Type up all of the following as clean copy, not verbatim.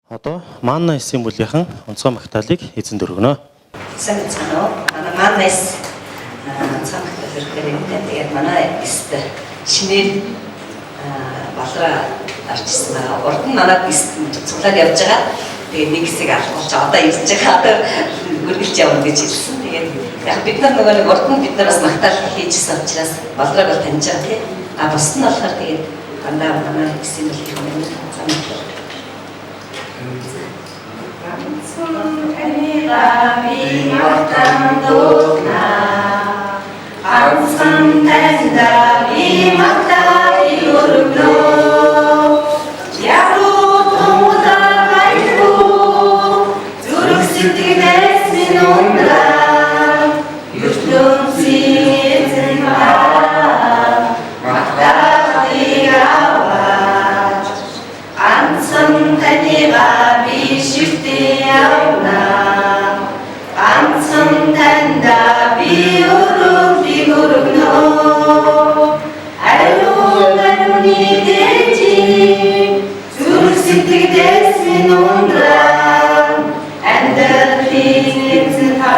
Одоо Манна эсийн бүлгийнхэн онцгой магтаалыг эзэн дөргөнө. Сайн байна уу? Манайс цаамх төрхөөр юм. Тэгээд манай эст шинээр балраа арчсан байгаа. Урд нь манай эст цуглаад явж байгаа. Тэгээд нэг хэсэг алхуулж одоо ирж байгаа. Одоо үргэлж явна гэж хэлсэн. Тэгээд яг бид нар нөгөө нэг урд нь бид нараас магтаал хийжсэн учраас балрааг бол таньж байгаа тийм. А бус нь болохоор тэгээд дандаа манай эсийн бүлгийнхэн цаамх Kami magtandona, ang santenda mi magtabi urugno, yaru tumuta baiku, zuruk sitines minundra, yurtlum sinzinma, magtabi awat, ang santenda mi shifti awna. Tanda biuruk di gurukno, alung aluni deji, suruk sitik des minundra, anda tingin ha,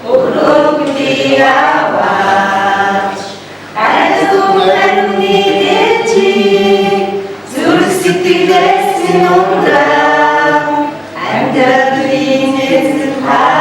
uruk di awat, alung aluni deji, suruk sitik des minundra, anda tingin ha.